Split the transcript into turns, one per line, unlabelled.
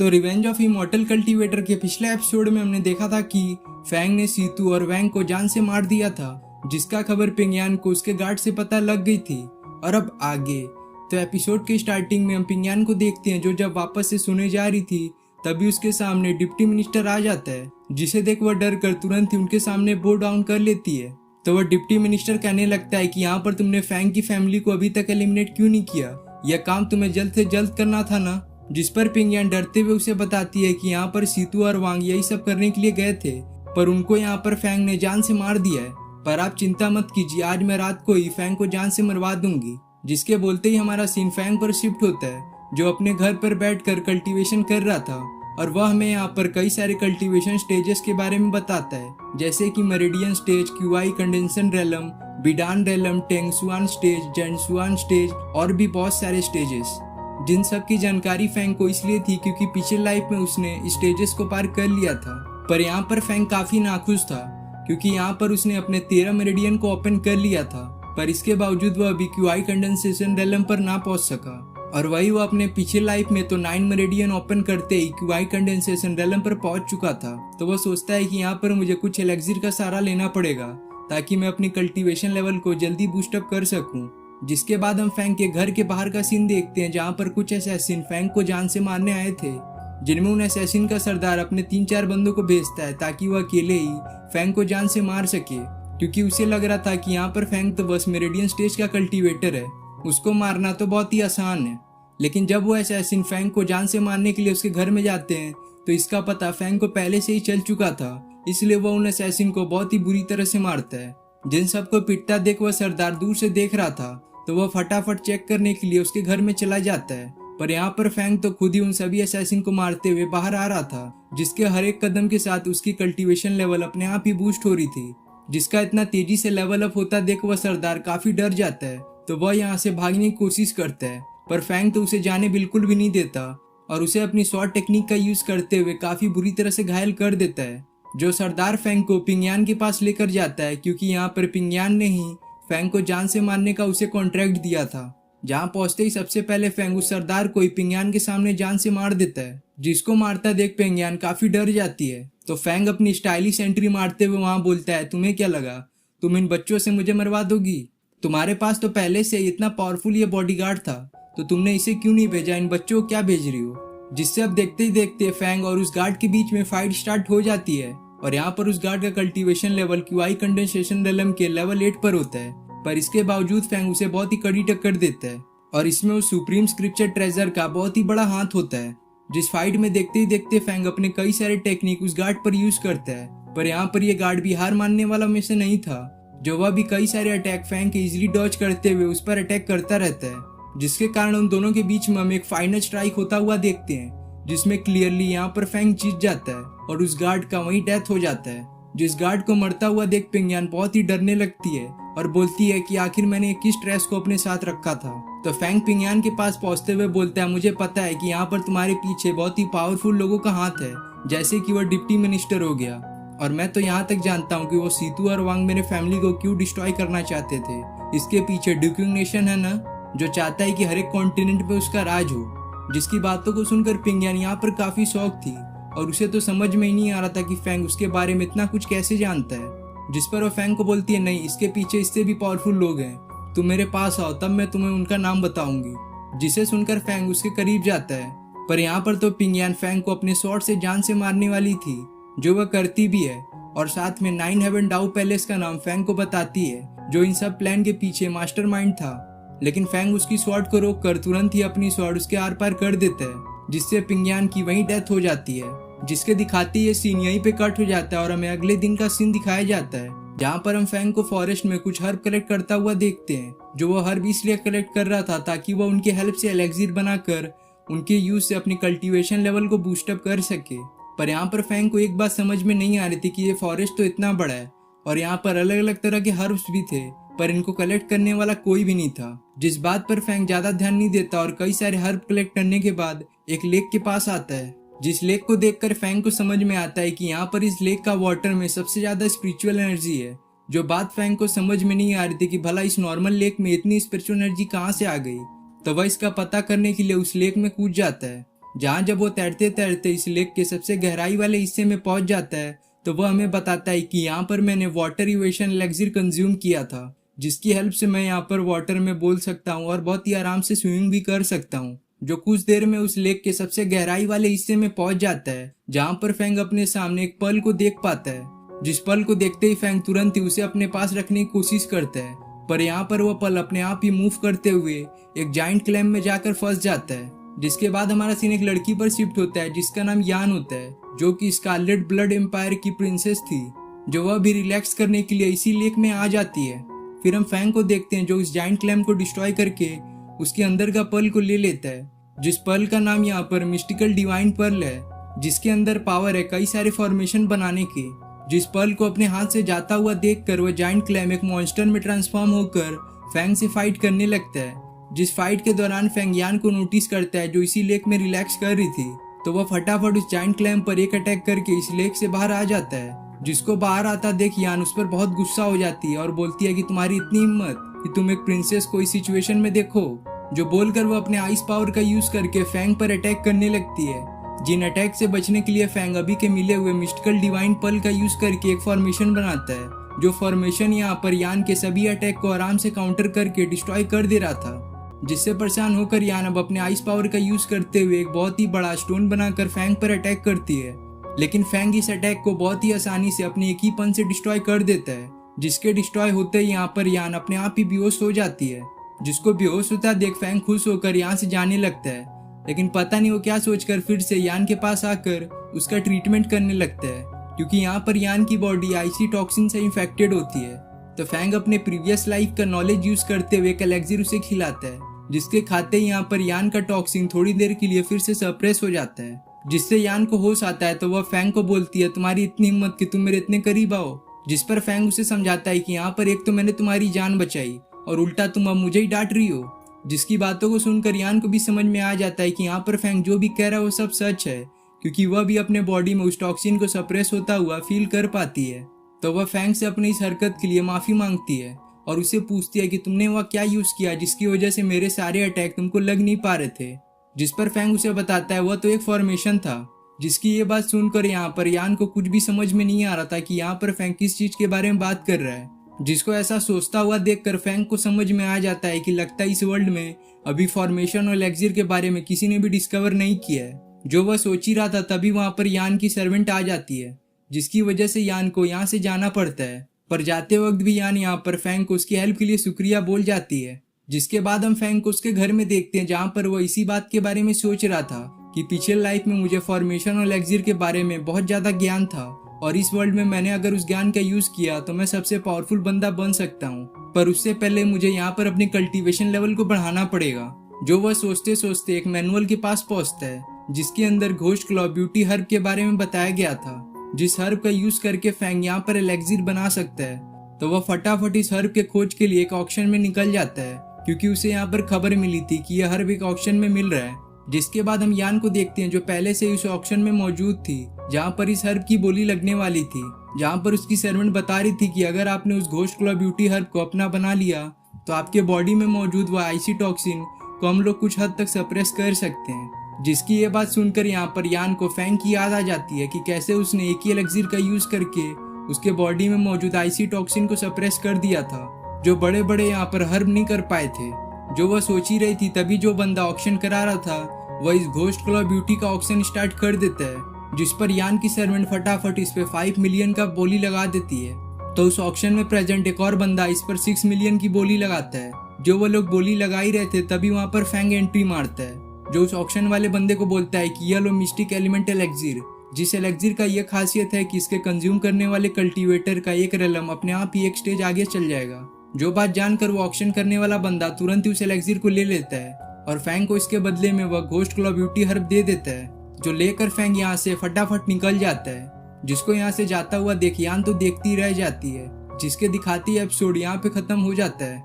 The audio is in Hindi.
तो रिवेंज ऑफ इमॉर्टल कल्टीवेटर के पिछले एपिसोड में हमने देखा था कि फैंग ने सीतू और वैंग को जान से मार दिया था, जिसका खबर पिंगयान को उसके गार्ड से पता लग गई थी। और अब आगे तो एपिसोड के स्टार्टिंग में हम पिंगयान को देखते हैं, जो जब वापस से सोने जा रही थी तभी उसके सामने डिप्टी मिनिस्टर आ जाता है, जिसे देख वह डर कर तुरंत ही उनके सामने बो डाउन कर लेती है। तो वह डिप्टी मिनिस्टर कहने लगता है कि यहाँ पर तुमने फैंग की फैमिली को अभी तक एलिमिनेट क्यों नहीं किया, यह काम तुम्हें जल्द से जल्द करना था ना। जिस पर पिंगयान डरते हुए उसे बताती है कि यहाँ पर सीतू और वांग यही सब करने के लिए गए थे, पर उनको यहाँ पर फैंग ने जान से मार दिया है। पर आप चिंता मत कीजिए, आज मैं रात को ही फैंग को जान से मरवा दूंगी। जिसके बोलते ही हमारा सीन फैंग पर शिफ्ट होता है, जो अपने घर पर बैठकर कल्टीवेशन कर रहा था, और वह हमें यहाँ पर कई सारे कल्टीवेशन स्टेजेस के बारे में बताता है, जैसे कि meridian stage, Qi condensation realm, बिडान रेलम, टेंगसुआन स्टेज, जैनसुआन स्टेज और भी बहुत सारे स्टेजेस, जिन सब की जानकारी फैंग को इसलिए थी क्योंकि पिछले लाइफ में उसने स्टेजेस को पार कर लिया था। पर यहाँ पर फैंग काफी नाखुश था, क्योंकि यहाँ पर उसने अपने 13 मेरिडियन को ओपन कर लिया था, पर इसके बावजूद वह अभी क्यूआई कंडेंसेशन रेलम पर ना पहुंच सका। और वही वो अपने पिछले लाइफ में तो 9 मेरिडियन ओपन करते ही क्यूआई कंडेंसेशन रेलम पर पहुंच चुका था। तो वह सोचता है कि यहाँ पर मुझे कुछ एलेक्सिर का सहारा लेना पड़ेगा, ताकि मैं अपनी कल्टीवेशन लेवल को जल्दी बूस्टअप कर सकूं। जिसके बाद हम फैंग के घर के बाहर का सीन देखते हैं, जहाँ पर कुछ असैसिन फैंग को जान से मारने आए थे, जिनमें उन असैसिन का सरदार अपने 3-4 बंदों को भेजता है ताकि वह अकेले ही फैंग को जान से मार सके, क्योंकि उसे लग रहा था कि यहाँ पर फैंग तो बस मेरिडियन स्टेज का कल्टीवेटर है, उसको मारना तो बहुत ही आसान है। लेकिन जब वो असैसिन फैंग को जान से मारने के लिए उसके घर में जाते हैं, तो इसका पता फैंग को पहले से ही चल चुका था, इसलिए वह उन असैसिन को बहुत ही बुरी तरह से मारता है। जिन सबको पिटता देख वह सरदार दूर से देख रहा था, तो वह फटाफट चेक करने के लिए उसके घर में चला जाता है। पर यहाँ पर फैंग तो खुद ही उन सभी असैसिन को मारते हुए बाहर आ रहा था, जिसके हर एक कदम के साथ उसकी कल्टीवेशन लेवल अपने आप ही बूस्ट हो रही थी। जिसका इतना तेजी से लेवल अप होता देख वह सरदार काफी डर जाता है, तो वह यहाँ से भागने की कोशिश करता है, पर फैंग तो उसे जाने बिल्कुल भी नहीं देता और उसे अपनी शॉर्ट टेक्निक का यूज करते हुए काफी बुरी तरह से घायल कर देता है, जो सरदार फैंग को पिंगयान के पास लेकर जाता है, क्योंकि यहाँ पर पिंगयान ने ही फैंग को जान से मारने का उसे कॉन्ट्रैक्ट दिया था। जहाँ पहुंचते ही सबसे पहले फैंग उस सरदार को ही पिंगयान के सामने जान से मार देता है, जिसको मारता देख पिंगयान काफी डर जाती है। तो फैंग अपनी स्टाइलिश एंट्री मारते हुए वहां बोलता है, तुम्हें क्या लगा तुम इन बच्चों से मुझे मरवा दोगी? तुम्हारे पास तो पहले से इतना पावरफुल ये बॉडीगार्ड था, तो तुमने इसे क्यों नहीं भेजा? इन बच्चों को क्या भेज रही हो? जिससे अब देखते ही देखते फैंग और उस गार्ड के बीच में फाइट स्टार्ट हो जाती है, और यहाँ पर उस गार्ड का कल्टीवेशन लेवल क्यूआई कंडेंसेशन रेलम के लेवल 8 पर होता है, पर इसके बावजूद फैंग उसे बहुत ही कड़ी टक्कर देता है, और इसमें उस सुप्रीम स्क्रिप्चर ट्रेजर का बहुत ही बड़ा हाथ होता है। जिस फाइट में देखते ही देखते फैंग अपने कई सारे टेक्निक उस गार्ड पर यूज करता है, पर यहाँ पर यह गार्ड भी हार मानने वाला में से नहीं था, जो वह भी कई सारे अटैक फैंग के इजिली डॉज करते हुए उस पर अटैक करता रहता है, जिसके कारण उन दोनों के बीच में हम एक फाइनल स्ट्राइक होता हुआ देखते हैं, जिसमें क्लियरली यहाँ पर फैंग जीत जाता है और उस गार्ड का वहीं डेथ हो जाता है। जिस गार्ड को मरता हुआ देख पिंगयान बहुत ही डरने लगती है और बोलती है कि आखिर मैंने किस ट्रेस को अपने साथ रखा था। तो फैंग पिंगयान के पास पहुंचते हुए बोलता है, मुझे पता है कि यहाँ पर तुम्हारे पीछे बहुत ही पावरफुल लोगों का हाथ है, जैसे कि वह डिप्टी मिनिस्टर हो गया, और मैं तो यहाँ तक जानता हूँ कि वो सीतू और वांग मेरे फैमिली को क्यों डिस्ट्रॉय करना चाहते थे। इसके पीछे ड्यूकिंग नेशन है ना, जो चाहता है कि हर एक कॉन्टिनेंट पे उसका राज हो। जिसकी बातों को सुनकर पिंगयान यहाँ पर काफी शौक थी, और उसे तो समझ में ही नहीं आ रहा था कि फैंग उसके बारे में इतना कुछ कैसे जानता है। जिस पर वो फैंग को बोलती है, नहीं, इसके पीछे इससे भी पावरफुल लोग हैं, तुम मेरे पास आओ, तब मैं तुम्हें उनका नाम बताऊंगी। जिसे सुनकर फैंग उसके करीब जाता है, पर यहाँ पर तो पिंगयान फैंग को अपने स्वॉर्ड से जान से मारने वाली थी, जो वह करती भी है, और साथ में 9 हेवन डाउ पैलेस का नाम फैंग को बताती है, जो इन सब प्लान के पीछे मास्टरमाइंड था। लेकिन फैंग उसकी स्वॉर्ड को रोक कर तुरंत ही अपनी स्वॉर्ड उसके आर पार कर देता है, जिससे पिंगयान की वहीं डेथ हो जाती है। जिसके दिखाते ये सीन यहीं पे कट हो जाता है और हमें अगले दिन का सीन दिखाया जाता है, जहाँ पर हम फैंग को फॉरेस्ट में कुछ हर्ब कलेक्ट करता हुआ देखते हैं, जो वो हर्ब इसलिए कलेक्ट कर रहा था ताकि वह उनके हेल्प से एलेक्सिर बनाकर उनके यूज से अपनी कल्टीवेशन लेवल को बूस्टअप कर सके। पर यहाँ पर फैंग को एक बात समझ में नहीं आ रही थी कि ये फॉरेस्ट तो इतना बड़ा है और यहाँ पर अलग अलग तरह के हर्ब्स भी थे, पर इनको कलेक्ट करने वाला कोई भी नहीं था। जिस बात पर फैंग ज्यादा ध्यान नहीं देता और कई सारे हर्ब कलेक्ट करने के बाद एक लेक के पास आता है, जिस लेक को देखकर फैंग को समझ में आता है कि यहाँ पर इस लेक का वाटर में सबसे ज्यादा स्पिरिचुअल एनर्जी है। जो बात फैंग को समझ में नहीं आ रही थी कि भला इस नॉर्मल लेक में इतनी स्पिरिचुअल एनर्जी कहाँ से आ गई, तो वह इसका पता करने के लिए उस लेक में कूद जाता है। जहाँ जब वो तैरते तैरते इस लेक के सबसे गहराई वाले हिस्से में पहुंच जाता है तो वह हमें बताता है कि यहाँ पर मैंने वाटर इवेशन एलेक्सिर कंज्यूम किया था, जिसकी हेल्प से मैं यहाँ पर वाटर में बोल सकता हूँ और बहुत ही आराम से स्विमिंग भी कर सकता हूँ। जो कुछ देर में उस लेक के सबसे गहराई वाले हिस्से में पहुंच जाता है, जहाँ पर फैंग अपने सामने एक पर्ल को देख पाता है। जिस पर्ल को देखते ही फैंग तुरंत ही उसे अपने पास रखने की कोशिश करता है, पर यहाँ पर वह पर्ल अपने आप ही मूव करते हुए एक जाइंट क्लैम में जाकर फंस जाता है। जिसके बाद हमारा सीन एक लड़की पर शिफ्ट होता है जिसका नाम यान होता है, जो कि स्कारलेट ब्लड एम्पायर की प्रिंसेस थी, जो वह भी रिलैक्स करने के लिए इसी लेक में आ जाती है। फिर हम फैंग को देखते हैं जो उस जाइंट क्लैम को डिस्ट्रॉय करके उसके अंदर का पर्ल को ले लेता है, जिस पर्ल का नाम यहाँ पर मिस्टिकल डिवाइन पर्ल है, जिसके अंदर पावर है कई सारे फॉर्मेशन बनाने की। जिस पर्ल को अपने हाथ से जाता हुआ देखकर वह जाइंट क्लैम एक मॉन्स्टर में ट्रांसफॉर्म होकर फैंग से फाइट करने लगता है। जिस फाइट के दौरान फैंग यान को नोटिस करता है जो इसी लेक में रिलैक्स कर रही थी, तो वह फटाफट उस जाइंट क्लैम पर एक अटैक करके इस लेक से बाहर आ जाता है। जिसको बाहर आता देख यान उस पर बहुत गुस्सा हो जाती है और बोलती है कि तुम्हारी इतनी हिम्मत कि तुम एक प्रिंसेस को इस सिचुएशन में देखो। जो बोलकर वो अपने आइस पावर का यूज करके फैंग पर अटैक करने लगती है। जिन अटैक से बचने के लिए फैंग अभी के मिले हुए मिस्टिकल डिवाइन पर्ल का यूज करके एक फॉर्मेशन बनाता है, जो फॉर्मेशन यहाँ पर यान के सभी अटैक को आराम से काउंटर करके डिस्ट्रॉय कर दे रहा था। जिससे परेशान होकर यान अब अपने आइस पावर का यूज करते हुए एक बहुत ही बड़ा स्टोन बनाकर फैंग पर अटैक करती है, लेकिन फैंग इस अटैक को बहुत ही आसानी से अपने एक ही पंच से डिस्ट्रॉय कर देता है। जिसके डिस्ट्रॉय होते ही यहाँ पर यान अपने आप ही बेहोश हो जाती है। जिसको बेहोश होता देख फैंग खुश होकर यहाँ से जाने लगता है, लेकिन पता नहीं वो क्या सोचकर फिर से यान के पास आकर उसका ट्रीटमेंट करने लगता है, क्योंकि यहाँ पर यान की बॉडी आईसी टॉक्सिन से इन्फेक्टेड होती है। तो फैंग अपने प्रीवियस लाइफ का नॉलेज यूज करते हुए एक एलेक्सिर उसे खिलाता है, जिसके खाते ही यहाँ पर यान का टॉक्सिन थोड़ी देर के लिए फिर से सप्रेस हो जाता है। जिससे यान को होश आता है तो वह फैंग को बोलती है तुम्हारी इतनी हिम्मत कि तुम मेरे इतने करीब आओ। जिस पर फैंग उसे समझाता है कि यहाँ पर एक तो मैंने तुम्हारी जान बचाई और उल्टा तुम अब मुझे ही डांट रही हो। जिसकी बातों को सुनकर यान को भी समझ में आ जाता है कि यहाँ पर फैंग जो भी कह रहा है वो सब सच है, क्योंकि वह भी अपने बॉडी में उस टॉक्सिन को सप्रेस होता हुआ फील कर पाती है। तो वह फैंग से अपनी इस हरकत के लिए माफी मांगती है और उसे पूछती है कि तुमने वह क्या यूज किया जिसकी वजह से मेरे सारे अटैक तुमको लग नहीं पा रहे थे। जिस पर फैंग उसे बताता है वह तो एक फॉर्मेशन था। जिसकी ये बात सुनकर यहाँ पर यान को कुछ भी समझ में नहीं आ रहा था कि यहाँ पर फैंग किस चीज के बारे में बात कर रहा है। जिसको ऐसा सोचता हुआ देखकर फैंग को समझ में आ जाता है कि लगता है इस वर्ल्ड में अभी फॉर्मेशन और एलेक्सिर के बारे में किसी ने भी डिस्कवर नहीं किया है। जो वह सोच ही रहा था तभी वहां पर यान की सर्वेंट आ जाती है, जिसकी वजह से यान को यहाँ से जाना पड़ता है। पर जाते वक्त भी यान यहाँ पर फैंग को उसकी हेल्प के लिए शुक्रिया बोल जाती है। जिसके बाद हम फैंग को उसके घर में देखते हैं, जहाँ पर वह इसी बात के बारे में सोच रहा था कि पिछले लाइफ में मुझे फॉर्मेशन और एलेक्सिर के बारे में बहुत ज्यादा ज्ञान था और इस वर्ल्ड में मैंने अगर उस ज्ञान का यूज किया तो मैं सबसे पावरफुल बंदा बन सकता हूँ। पर उससे पहले मुझे यहाँ पर अपने कल्टीवेशन लेवल को बढ़ाना पड़ेगा। जो वह सोचते सोचते एक मैनुअल के पास पहुंचता है, जिसके अंदर घोस्ट क्लॉ ब्यूटी हर्ब के बारे में बताया गया था, जिस हर्ब का यूज करके फैंग यहाँ पर एलेक्सिर बना सकता है। तो वह फटाफट इस हर्ब के खोज के लिए एक ऑक्शन में निकल जाता है, क्योंकि उसे यहाँ पर खबर मिली थी कि यह हर्ब एक ऑक्शन में मिल रहा है। जिसके बाद हम यान को देखते हैं जो पहले से उस ऑक्शन में मौजूद थी, जहाँ पर इस हर्ब की बोली लगने वाली थी, जहाँ पर उसकी सर्वेंट बता रही थी कि अगर आपने उस घोस्ट क्लॉ ब्यूटी हर्ब को अपना बना लिया तो आपके बॉडी में मौजूद वह आईसी टॉक्सिन को हम लोग कुछ हद तक सप्रेस कर सकते हैं। जिसकी ये बात सुनकर यहाँ पर यान को फैंग की याद आ जाती है कि कैसे उसने एक ही एलेक्सिर का यूज करके उसके बॉडी में मौजूद आईसी टॉक्सिन को सप्रेस कर दिया था, जो बड़े बड़े यहाँ पर हर्ब नहीं कर पाए थे। जो वह सोच ही रही थी तभी जो बंदा ऑक्शन करा रहा था वह इस घोस्ट क्लॉ ब्यूटी का ऑक्शन स्टार्ट कर देता है, जिस पर यान की सर्वेंट फटाफट इस पे 5 मिलियन का बोली लगा देती है। तो उस ऑक्शन में प्रेजेंट एक और बंदा इस पर 6 मिलियन की बोली लगाता है। जो वो लोग बोली लगा ही रहे थे तभी वहाँ पर फैंग एंट्री मारता है, जो उस ऑक्शन वाले बंदे को बोलता है कि यह लो मिस्टिक एलिमेंट एलेक्सिर, जिस एलेक्सिर का यह खासियत है कि इसके कंज्यूम करने वाले कल्टीवेटर का एक रेलम अपने आप ही एक स्टेज आगे चल जाएगा। जो बात जानकर वो ऑक्शन करने वाला बंदा तुरंत ही उस एलेक्सिर को ले लेता है और फैंग को इसके बदले में वह घोस्ट क्लॉ ब्यूटी हर्ब दे देता है, जो लेकर फैंग यहाँ से फटाफट निकल जाता है। जिसको यहाँ से जाता हुआ देख यान तो देखती रह जाती है, जिसके दिखाती एपिसोड यहाँ पे खत्म हो जाता है।